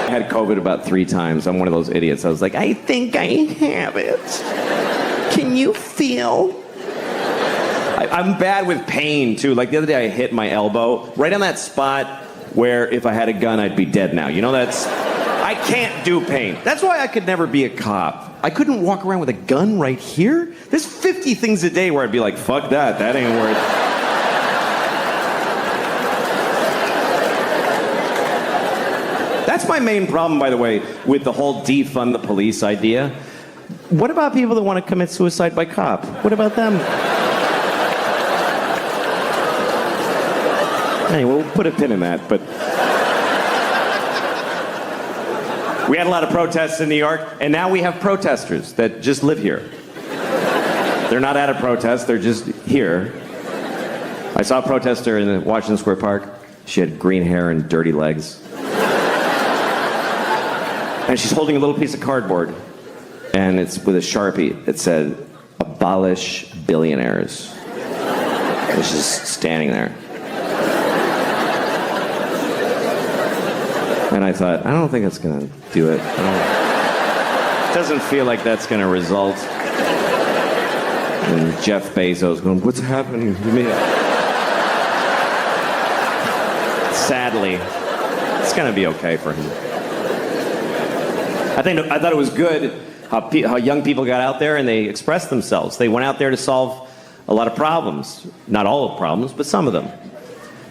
I had COVID about 3 times. I'm one of those idiots. I was like, I think I have it. Can you feel? I'm bad with pain, too. Like, the other day I hit my elbow right on that spot where if I had a gun, I'd be dead now. You know, I can't do pain. That's why I could never be a cop. I couldn't walk around with a gun right here. There's 50 things a day where I'd be like, fuck that ain't worth it. That's my main problem, by the way, with the whole defund the police idea. What about people that want to commit suicide by cop? What about them? Anyway, we'll put a pin in that, but... We had a lot of protests in New York, and now we have protesters that just live here. They're not at a protest, they're just here. I saw a protester in Washington Square Park. She had green hair and dirty legs. And she's holding a little piece of cardboard, and it's with a Sharpie that said, "Abolish billionaires." And she's just standing there. And I thought, I don't think that's going to do it. It doesn't feel like that's going to result in Jeff Bezos going, "What's happening to me?" Sadly, it's going to be okay for him. I thought it was good how young people got out there and they expressed themselves. They went out there to solve a lot of problems. Not all of problems, but some of them.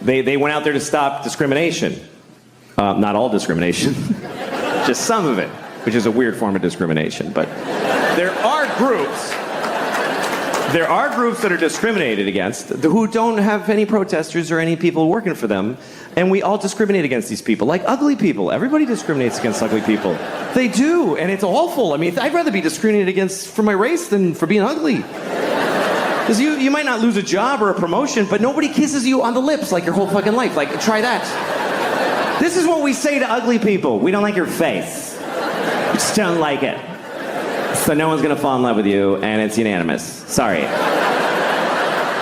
They went out there to stop discrimination. Not all discrimination, just some of it, which is a weird form of discrimination. But there are groups that are discriminated against who don't have any protesters or any people working for them, and we all discriminate against these people, like ugly people. Everybody discriminates against ugly people. They do, and it's awful. I mean, I'd rather be discriminated against for my race than for being ugly. Because you might not lose a job or a promotion, but nobody kisses you on the lips like your whole fucking life. Like, try that. This is what we say to ugly people. We don't like your face. We just don't like it. So no one's gonna fall in love with you, and it's unanimous. Sorry.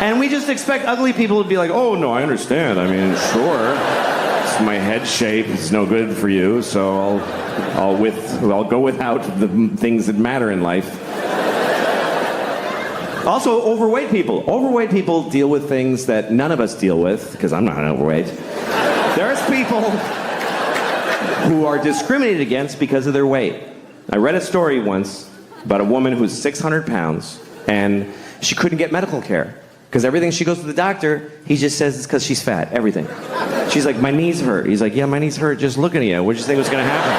And we just expect ugly people to be like, "Oh, no, I understand. I mean, sure. It's my head shape is no good for you, so I'll go without the things that matter in life." Also, overweight people. Overweight people deal with things that none of us deal with, because I'm not overweight. There's people who are discriminated against because of their weight. I read a story once about a woman who's 600 pounds, and she couldn't get medical care. Because everything she goes to the doctor, he just says it's because she's fat, everything. She's like, "My knees hurt." He's like, "Yeah, my knees hurt just looking at you. What did you think was going to happen?"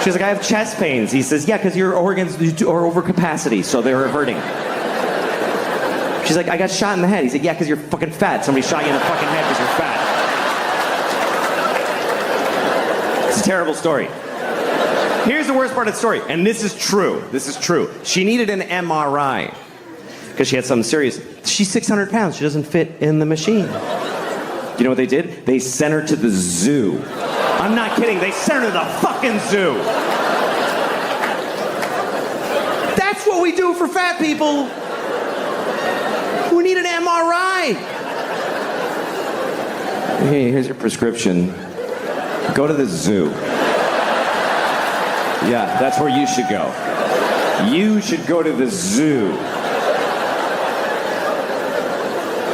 She's like, "I have chest pains." He says, "Yeah, because your organs are over capacity, so they're hurting." She's like, "I got shot in the head." He's like, "Yeah, because you're fucking fat. Somebody shot you in the fucking head because you're fat." It's a terrible story. Here's the worst part of the story, and this is true. This is true. She needed an MRI because she had something serious. She's 600 pounds. She doesn't fit in the machine. You know what they did? They sent her to the zoo. I'm not kidding. They sent her to the fucking zoo. That's what we do for fat people who need an MRI. Hey, here's your prescription. Go to the zoo. Yeah, that's where you should go. You should go to the zoo.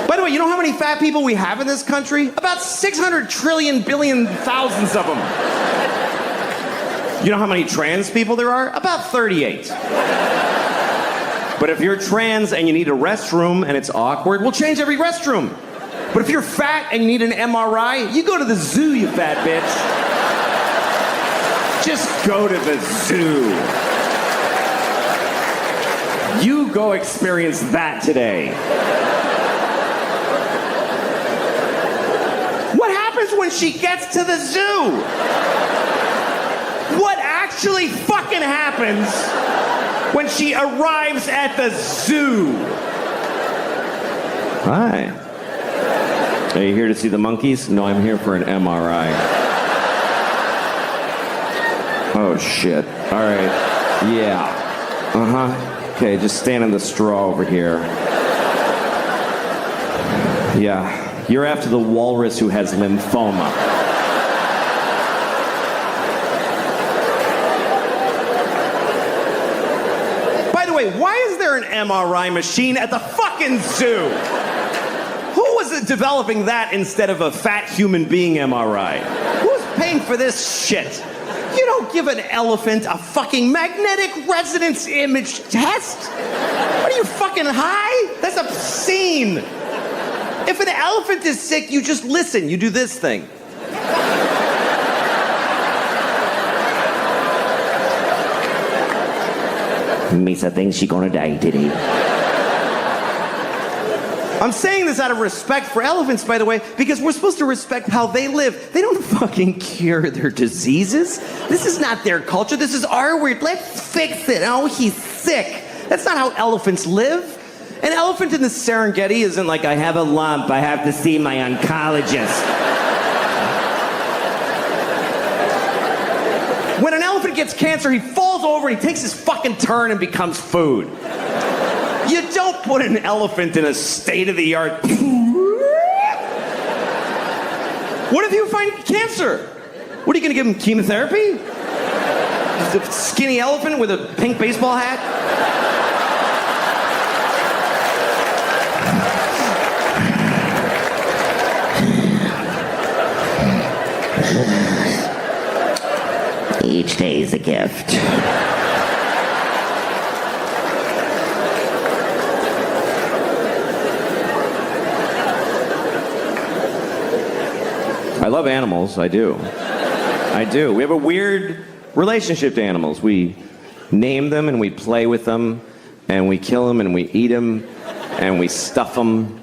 By the way, you know how many fat people we have in this country? About 600 trillion billion thousands of them. You know how many trans people there are? About 38. But if you're trans and you need a restroom and it's awkward, we'll change every restroom. But if you're fat and you need an MRI, you go to the zoo, you fat bitch. Just go to the zoo. You go experience that today. What happens when she gets to the zoo? What actually fucking happens when she arrives at the zoo? Hi. Are you here to see the monkeys? No, I'm here for an MRI. Oh, shit. All right. Yeah. Uh-huh. Okay, just stand in the straw over here. Yeah. You're after the walrus who has lymphoma. way, why is there an MRI machine at the fucking zoo? Who was developing that instead of a fat human being MRI? Who's paying for this shit? You don't give an elephant a fucking magnetic resonance image test. What are you, fucking high? That's obscene. If an elephant is sick, you just listen. You do this thing. Misa thinks she's gonna die today. I'm saying this out of respect for elephants, by the way, because we're supposed to respect how they live. They don't fucking cure their diseases. This is not their culture. This is our weird. Let's fix it. Oh, he's sick. That's not how elephants live. An elephant in the Serengeti isn't like, I have a lump, I have to see my oncologist. When an elephant gets cancer, he falls over and he takes his fucking turn and becomes food. You don't put an elephant in a state-of-the-art... What if you find cancer? What, are you gonna give him chemotherapy? Just a skinny elephant with a pink baseball hat? Each day is a gift. I love animals, I do. I do. We have a weird relationship to animals. We name them and we play with them and we kill them and we eat them and we stuff them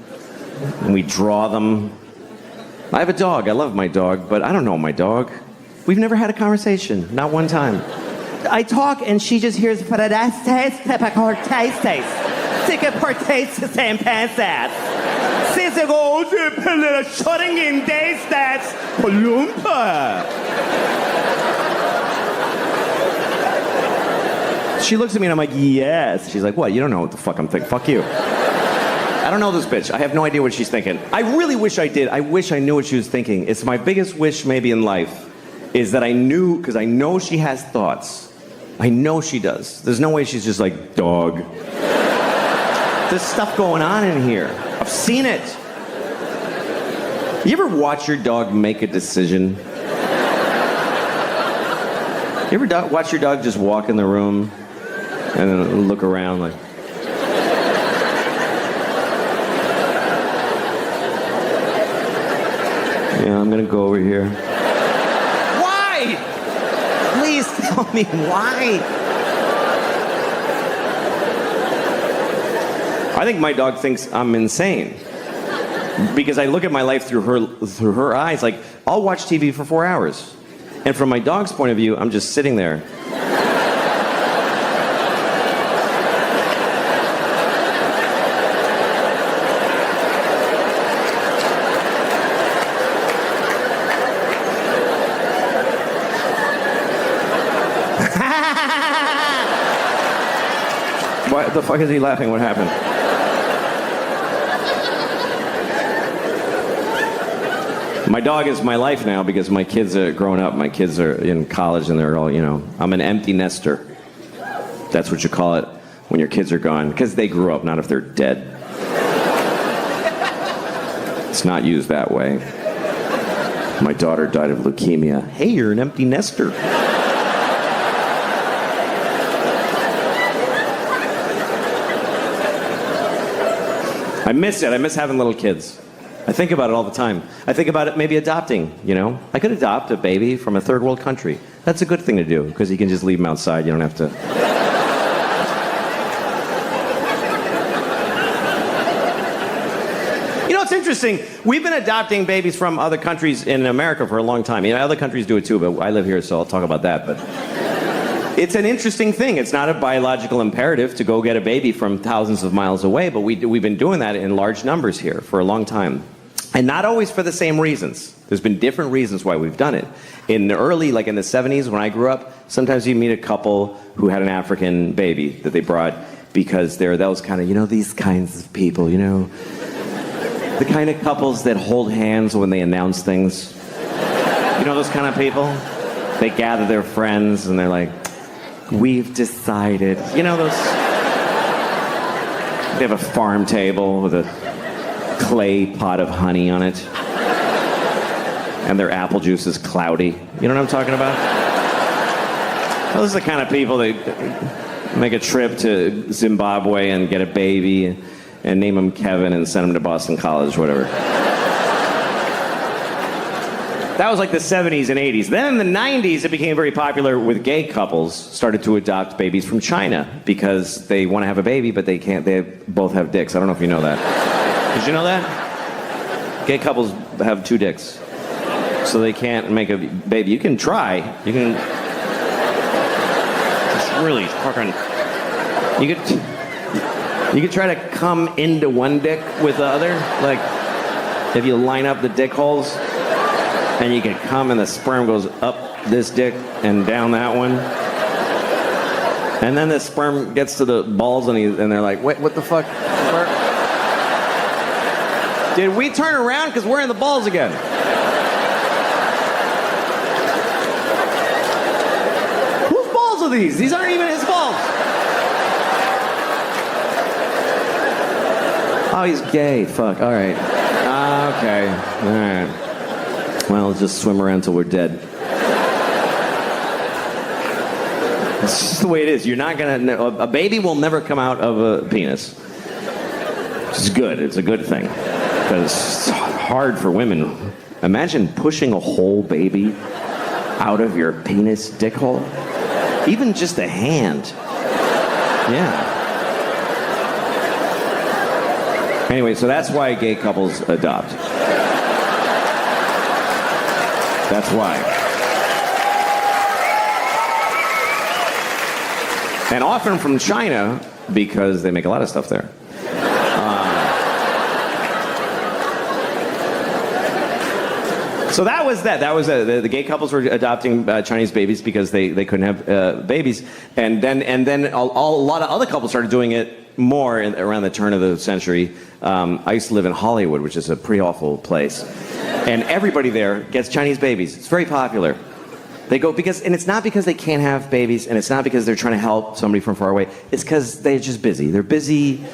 and we draw them. I have a dog. I love my dog, but I don't know my dog. We've never had a conversation, not one time. I talk and she just hears She looks at me and I'm like, yes. She's like, what? You don't know what the fuck I'm thinking. Fuck you. I don't know this bitch. I have no idea what she's thinking. I really wish I did. I wish I knew what she was thinking. It's my biggest wish maybe in life is that I knew, because I know she has thoughts. I know she does. There's no way she's just like, dog. There's stuff going on in here. I've seen it. You ever watch your dog make a decision? You ever watch your dog just walk in the room and then look around like... Yeah, I'm gonna go over here. Why? Please tell me why. I think my dog thinks I'm insane. Because I look at my life through her eyes. Like, I'll watch TV for 4 hours. And from my dog's point of view, I'm just sitting there. Why the fuck is he laughing? What happened? My dog is my life now because my kids are grown up. My kids are in college and they're all, you know, I'm an empty nester. That's what you call it when your kids are gone. Because they grew up, not if they're dead. It's not used that way. My daughter died of leukemia. Hey, you're an empty nester. I miss it. I miss having little kids. I think about it all the time. I think about it maybe adopting, you know? I could adopt a baby from a third world country. That's a good thing to do, because you can just leave them outside. You don't have to... You know, it's interesting. We've been adopting babies from other countries in America for a long time. You know, other countries do it too, but I live here, so I'll talk about that. But it's an interesting thing. It's not a biological imperative to go get a baby from thousands of miles away, but we've been doing that in large numbers here for a long time. And not always for the same reasons. There's been different reasons why we've done it. In the early, like in the 70s when I grew up, sometimes you meet a couple who had an African baby that they brought because they're those kind of, you know, these kinds of people, you know. The kind of couples that hold hands when they announce things. You know those kind of people? They gather their friends and they're like, we've decided. You know those... they have a farm table with a clay pot of honey on it. And their apple juice is cloudy. You know what I'm talking about? Those are the kind of people that make a trip to Zimbabwe and get a baby and name him Kevin and send him to Boston College, whatever. That was like the 70s and 80s. Then in the 90s, it became very popular with gay couples started to adopt babies from China because they want to have a baby, but they can't. They both have dicks. I don't know if you know that. Did you know that? Gay couples have 2 dicks. So they can't make a baby. You can try. You can... It's really fucking... You could try to come into one dick with the other. Like, if you line up the dick holes... And you can come and the sperm goes up this dick and down that one. And then the sperm gets to the balls and they're like, wait, what the fuck? Did we turn around? Because we're in the balls again. Whose balls are these? These aren't even his balls. Oh, he's gay. Fuck. All right. Okay. All right. Well, let's just swim around till we're dead. It's just the way it is. You're not gonna... A baby will never come out of a penis. It's good. It's a good thing. Because it's hard for women. Imagine pushing a whole baby out of your penis dick hole. Even just a hand. Yeah. Anyway, so that's why gay couples adopt. That's why. And often from China, because they make a lot of stuff there. So that was that. That was the gay couples were adopting Chinese babies because they couldn't have babies. And then a lot of other couples started doing it more around the turn of the century. I used to live in Hollywood, which is a pretty awful place. And everybody there gets Chinese babies. It's very popular. They go and it's not because they can't have babies, and it's not because they're trying to help somebody from far away. It's because they're just busy. They're busy.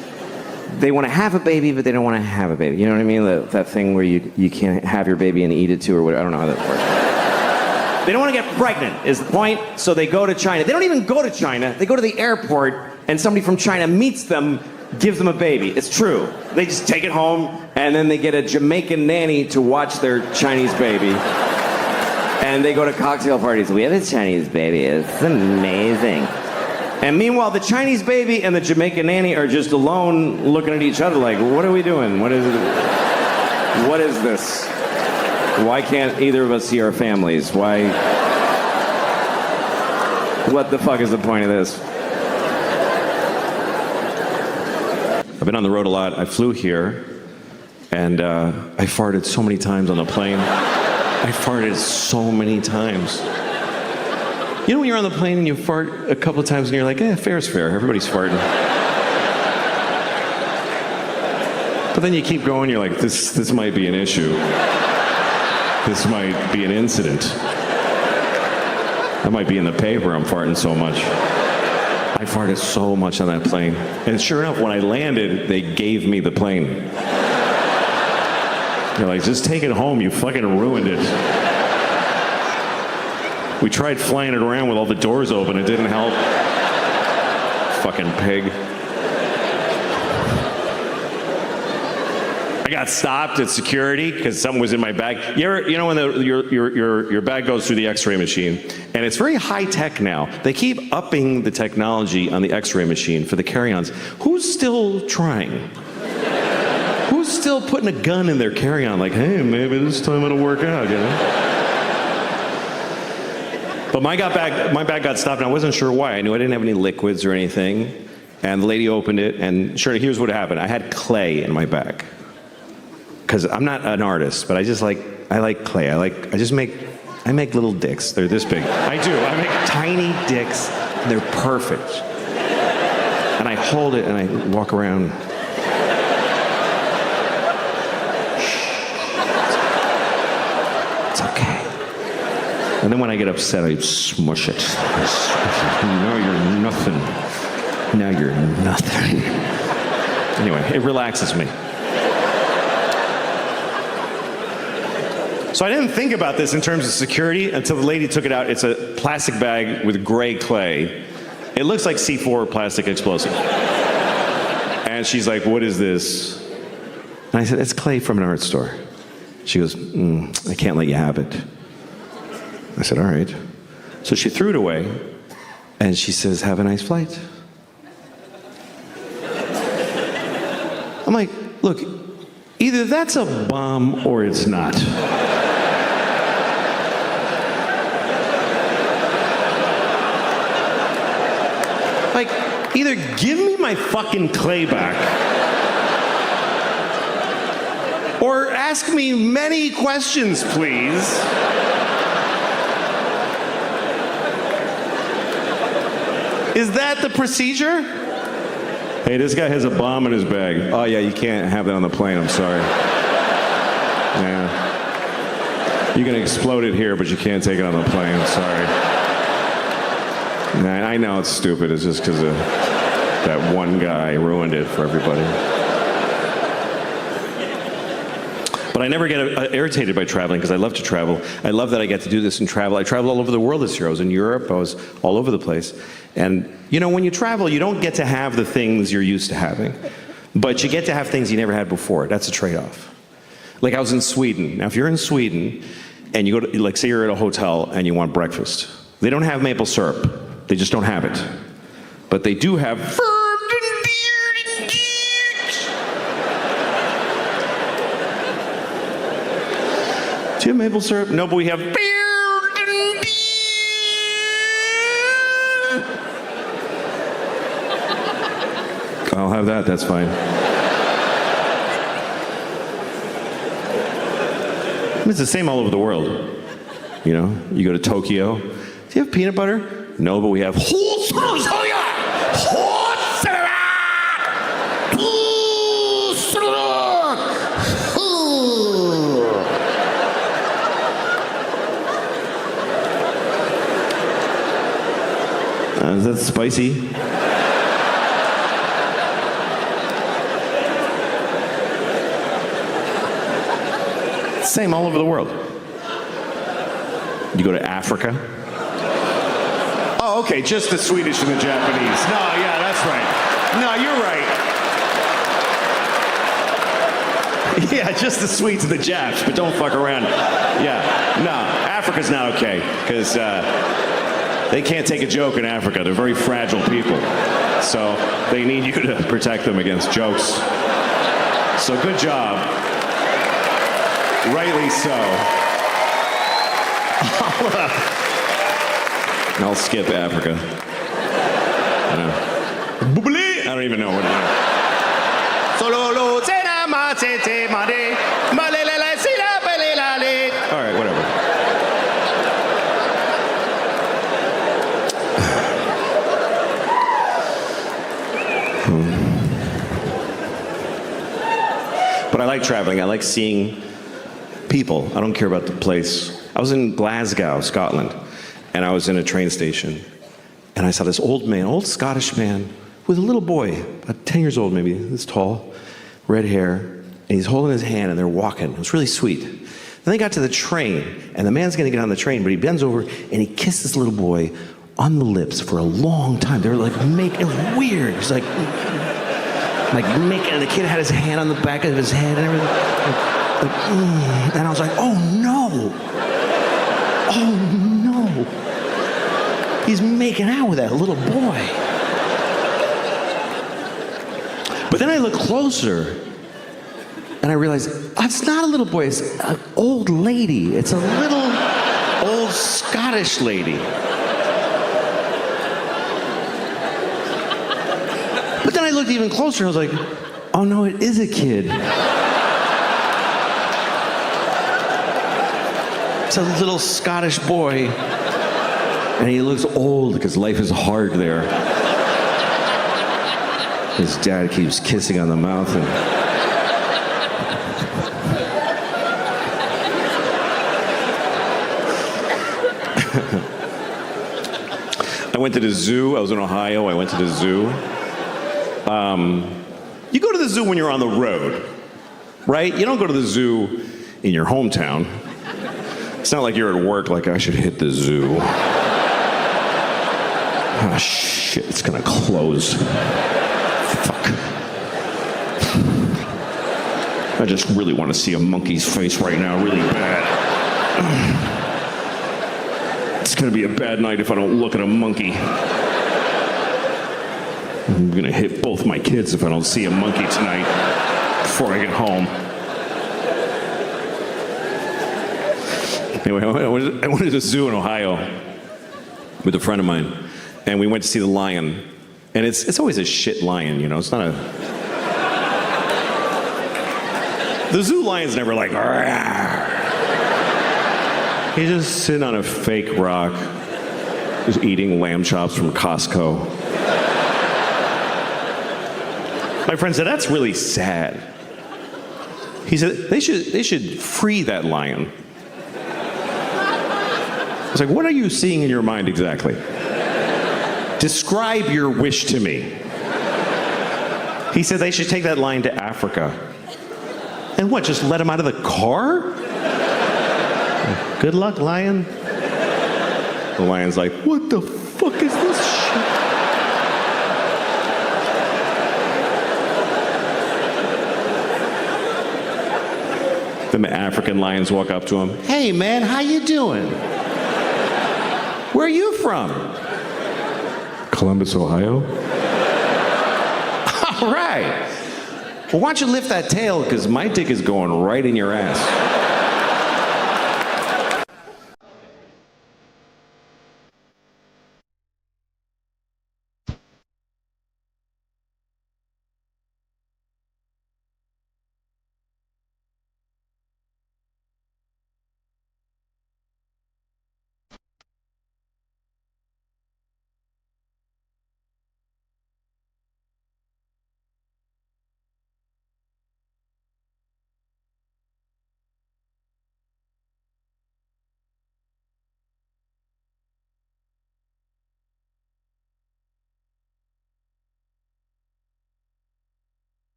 They want to have a baby, but they don't want to have a baby. You know what I mean? That thing where you can't have your baby and eat it too, or whatever. I don't know how that works. They don't want to get pregnant, is the point. So they go to China. They don't even go to China. They go to the airport, and somebody from China meets them, gives them a baby. It's true. They just take it home, and then they get a Jamaican nanny to watch their Chinese baby. And they go to cocktail parties. We have a Chinese baby. It's amazing. And meanwhile, the Chinese baby and the Jamaican nanny are just alone looking at each other like, what are we doing? What is this? Why can't either of us see our families? Why? What the fuck is the point of this? I've been on the road a lot. I flew here, and I farted so many times on the plane. I farted so many times. You know when you're on the plane and you fart a couple of times and you're like, fair's fair. Everybody's farting. But then you keep going, you're like, this might be an issue. This might be an incident. That might be in the paper, I'm farting so much. I farted so much on that plane. And sure enough, when I landed, they gave me the plane. They're like, just take it home, you fucking ruined it. We tried flying it around with all the doors open, it didn't help. Fucking pig. I got stopped at security because something was in my bag. You know when your bag goes through the X-ray machine, and it's very high tech now. They keep upping the technology on the X-ray machine for the carry-ons. Who's still trying? Who's still putting a gun in their carry-on? Like, hey, maybe this time it'll work out, you know? But my bag got stopped, and I wasn't sure why. I knew I didn't have any liquids or anything, and the lady opened it, and sure, here's what happened. I had clay in my bag. Because I'm not an artist, but I like clay. I make little dicks. They're this big. I do. I make tiny dicks, and they're perfect. And I hold it, and I walk around. It's okay. And then when I get upset, I smush it. Now you're nothing. Now you're nothing. Anyway, it relaxes me. So I didn't think about this in terms of security until the lady took it out. It's a plastic bag with gray clay. It looks like C4 plastic explosive. And she's like, what is this? And I said, it's clay from an art store. She goes, I can't let you have it. I said, all right. So she threw it away, and she says, have a nice flight. I'm like, look, either that's a bomb or it's not. Like, either give me my fucking clay back, or ask me many questions, please. Is that the procedure? Hey, this guy has a bomb in his bag. Oh yeah, you can't have that on the plane, I'm sorry. Yeah. You can explode it here, but you can't take it on the plane, I'm sorry. I know it's stupid, it's just because of that one guy ruined it for everybody. But I never get irritated by traveling because I love to travel. I love that I get to do this and travel. I traveled all over the world this year. I was in Europe, I was all over the place. And you know, when you travel, you don't get to have the things you're used to having, but you get to have things you never had before. That's a trade-off. Like I was in Sweden. Now if you're in Sweden and you go to, like say you're at a hotel and you want breakfast, they don't have maple syrup. They just don't have it. But they do have do you have maple syrup? No, but we have I'll have that, that's fine. It's the same all over the world. You know, you go to Tokyo. Do you have peanut butter? No, but we have is that spicy? Same all over the world. You go to Africa. Oh, okay, just the Swedish and the Japanese. No, yeah, that's right. No, you're right. Yeah, just the Swedes and the Japs, but don't fuck around. Yeah, no, Africa's not okay, because they can't take a joke in Africa. They're very fragile people. So they need you to protect them against jokes. So good job. Rightly so. I'll skip Africa. I don't even know what it is. All right, whatever. But I like traveling. I like seeing people. I don't care about the place. I was in Glasgow, Scotland, and I was in a train station, and I saw this old man, old Scottish man, with a little boy, about 10 years old maybe, this tall, red hair, and he's holding his hand, and they're walking. It was really sweet. Then they got to the train, and the man's gonna get on the train, but he bends over, and he kissed this little boy on the lips for a long time. They were like, it was weird. It was like making, and the kid had his hand on the back of his head and everything. And I was like, oh no. Oh no. He's making out with that little boy. But then I look closer and I realize it's not a little boy, it's an old lady. It's a little old Scottish lady. But then I looked even closer and I was like, oh no, it is a kid. It's a little Scottish boy, and he looks old because life is hard there. His dad keeps kissing on the mouth and I went to the zoo. I was in Ohio. I went to the zoo. You go to the zoo when you're on the road, right? You don't go to the zoo in your hometown. It's not like you're at work, like, I should hit the zoo. Oh, shit, it's gonna close. Fuck. I just really want to see a monkey's face right now, really bad. It's gonna be a bad night if I don't look at a monkey. I'm gonna hit both my kids if I don't see a monkey tonight before I get home. Anyway, I went to the zoo in Ohio with a friend of mine, and we went to see the lion. And it's always a shit lion, you know. It's not a. The zoo lion's never like. Argh. He's just sitting on a fake rock, just eating lamb chops from Costco. My friend said, "That's really sad." He said, they should free that lion. I was like, what are you seeing in your mind exactly? Describe your wish to me. He said they should take that lion to Africa. And what, just let him out of the car? Good luck, lion. The lion's like, what the fuck is this shit? Then the African lions walk up to him. Hey man, how you doing? Where are you from? Columbus, Ohio. All right. Well, why don't you lift that tail, because my dick is going right in your ass.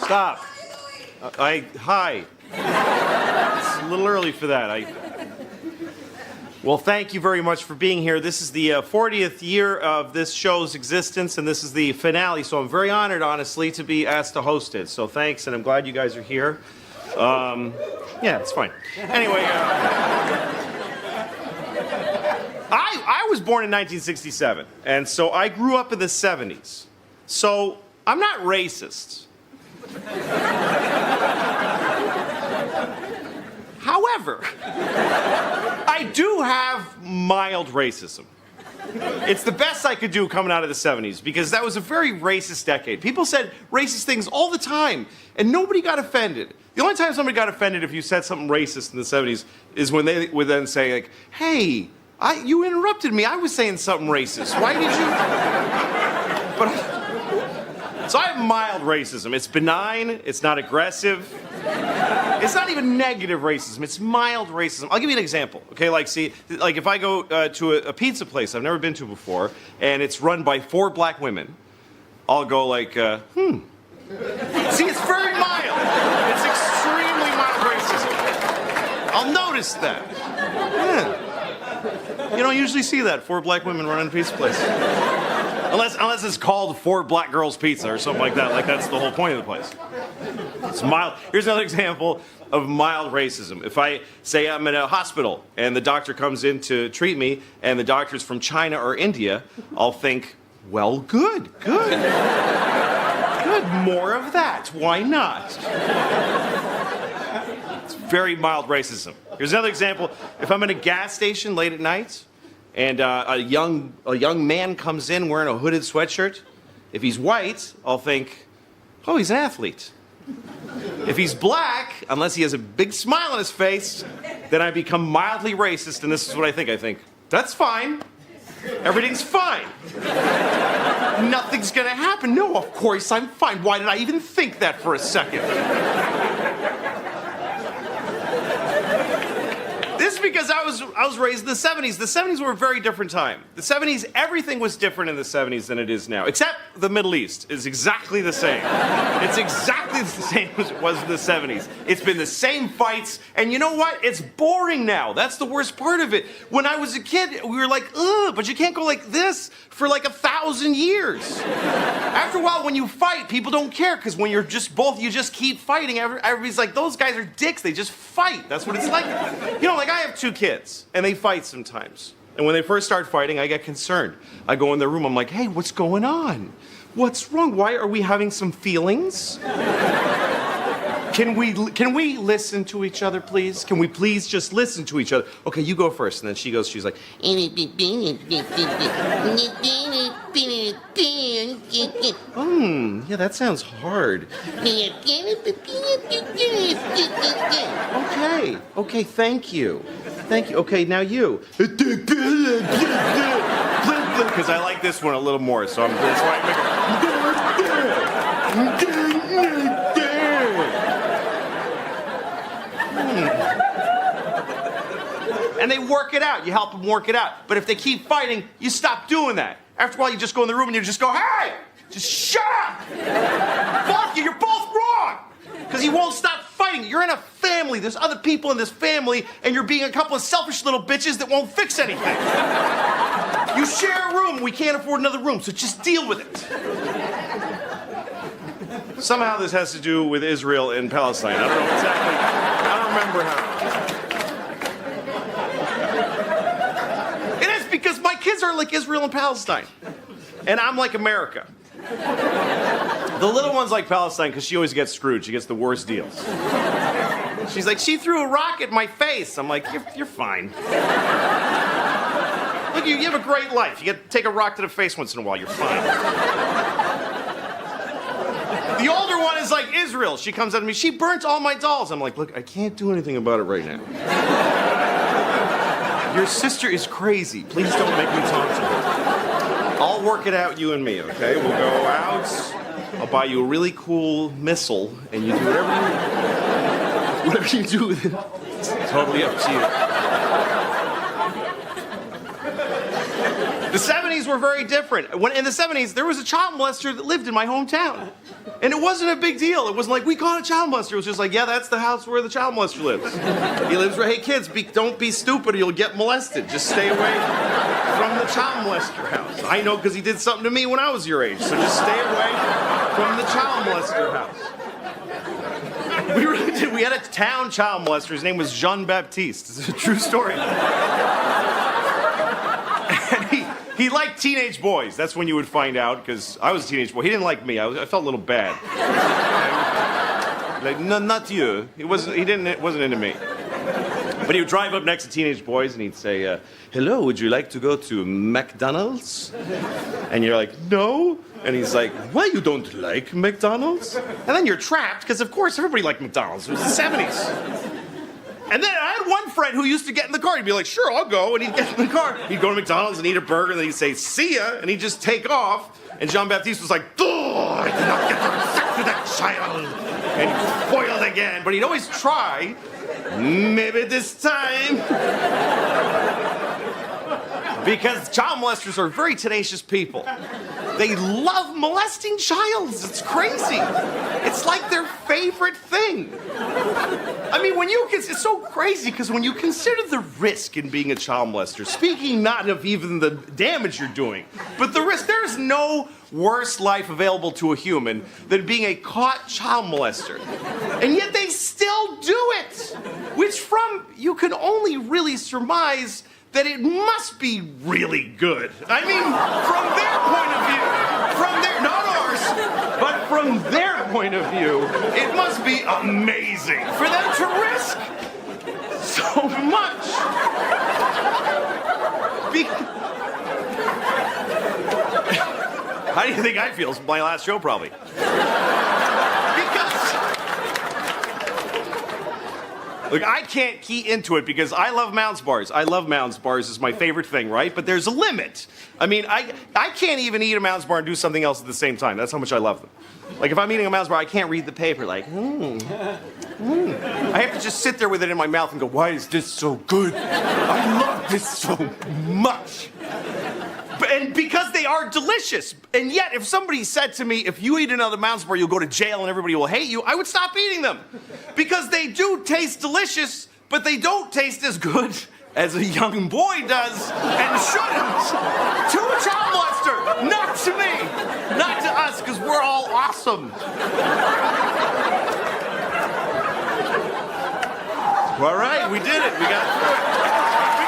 Stop. Hi. It's a little early for that. Well, thank you very much for being here. This is the 40th year of this show's existence, and this is the finale, so I'm very honored, honestly, to be asked to host it. So thanks, and I'm glad you guys are here. Yeah, it's fine. Anyway, I was born in 1967, and so I grew up in the 70s. So I'm not racist. However, I do have mild racism. It's the best I could do coming out of the 70s because that was a very racist decade. People said racist things all the time, and nobody got offended. The only time somebody got offended if you said something racist in the 70s is when they would then say, like, hey, you interrupted me. I was saying something racist. Why did you? So I have mild racism. It's benign. It's not aggressive. It's not even negative racism. It's mild racism. I'll give you an example. Okay, like if I go to a pizza place I've never been to before, and it's run by 4 black women, I'll go like, See, it's very mild. It's extremely mild racism. I'll notice that. Yeah. You don't usually see that, 4 black women running a pizza place. Unless it's called 4 Black Girls Pizza or something like that. Like, that's the whole point of the place. It's mild. Here's another example of mild racism. If I say I'm in a hospital and the doctor comes in to treat me and the doctor's from China or India, I'll think, well, good. Good, more of that. Why not? It's very mild racism. Here's another example. If I'm in a gas station late at night, and a young man comes in wearing a hooded sweatshirt, if he's white, I'll think, oh, he's an athlete. If he's black, unless he has a big smile on his face, then I become mildly racist, and this is what I think. I think, that's fine. Everything's fine. Nothing's gonna happen. No, of course I'm fine. Why did I even think that for a second? This is because I was raised in the 70s. The 70s were a very different time. The 70s, everything was different in the 70s than it is now. Except the Middle East is exactly the same. It's exactly the same as it was in the 70s. It's been the same fights, and you know what? It's boring now. That's the worst part of it. When I was a kid, we were like, ugh, but you can't go like this for like 1,000 years. After a while, when you fight, people don't care, because when you're just both, you just keep fighting. Everybody's like, those guys are dicks. They just fight. That's what it's like. You know, like I have 2 kids, and they fight sometimes. And when they first start fighting, I get concerned. I go in their room, I'm like, hey, what's going on? What's wrong? Why are we having some feelings? Can we listen to each other, please? Can we please just listen to each other? Okay, you go first. And then she goes, she's like, yeah, that sounds hard. Okay, thank you. Okay, now you. Because I like this one a little more, so that's why I make it. And they work it out. You help them work it out. But if they keep fighting, you stop doing that. After a while, you just go in the room and you just go, hey, just shut up. Fuck you, you're both wrong. Because you won't stop fighting. You're in a family. There's other people in this family, and you're being a couple of selfish little bitches that won't fix anything. You share a room. We can't afford another room, so just deal with it. Somehow this has to do with Israel and Palestine. I don't know exactly. I don't remember how. It is because my kids are like Israel and Palestine. And I'm like America. The little one's like Palestine because she always gets screwed. She gets the worst deals. She's like, she threw a rock at my face. I'm like, you're fine. Look, you have a great life. You get to take a rock to the face once in a while. You're fine. The older one is like Israel. She comes up to me. She burnt all my dolls. I'm like, look, I can't do anything about it right now. Your sister is crazy. Please don't make me talk to her. I'll work it out, you and me, okay? We'll go out. I'll buy you a really cool missile, and you do whatever you do with it. It's totally up to you. The 70s were very different. In the 70s, there was a child molester that lived in my hometown. And it wasn't a big deal. It wasn't like, we caught a child molester. It was just like, yeah, that's the house where the child molester lives. He lives where, hey, kids, don't be stupid or you'll get molested. Just stay away from the child molester house. I know because he did something to me when I was your age. So just stay away from the child molester house. We really did. We had a town child molester. His name was Jean Baptiste. It's a true story. And he liked teenage boys. That's when you would find out, because I was a teenage boy. He didn't like me. I felt a little bad. Like, no, not you. It wasn't into me. But he would drive up next to teenage boys and he'd say, hello, would you like to go to McDonald's? And you're like, no. And he's like, why you don't like McDonald's? And then you're trapped, because of course everybody liked McDonald's. It was the 70s. And then I had one friend who used to get in the car. He'd be like, sure, I'll go. And he'd get in the car. He'd go to McDonald's and eat a burger, and then he'd say, see ya, and he'd just take off. And Jean-Baptiste was like, oh, I did not get to have sex with that child. And he spoiled again. But he'd always try. Maybe this time. Because child molesters are very tenacious people. They love molesting childs. It's crazy. It's like their favorite thing. I mean, it's so crazy because when you consider the risk in being a child molester, speaking not of even the damage you're doing, but the risk, there is no worse life available to a human than being a caught child molester. And yet they still do it, which you can only really surmise that it must be really good. I mean, from their point of view, not ours, but from their point of view, it must be amazing for them to risk so much. How do you think I feel? It's my last show, probably. Look, I can't key into it because I love Mounds bars. I love Mounds bars. It's my favorite thing, right? But there's a limit. I mean, I can't even eat a Mounds bar and do something else at the same time. That's how much I love them. Like, if I'm eating a Mounds bar, I can't read the paper like, I have to just sit there with it in my mouth and go, why is this so good? I love this so much. And because they are delicious. And yet, if somebody said to me, if you eat another Mounds bar, you'll go to jail and everybody will hate you, I would stop eating them. Because they do taste delicious, but they don't taste as good as a young boy does and shouldn't. To a child molester, not to me. Not to us, because we're all awesome. All right, we did it. We got through it.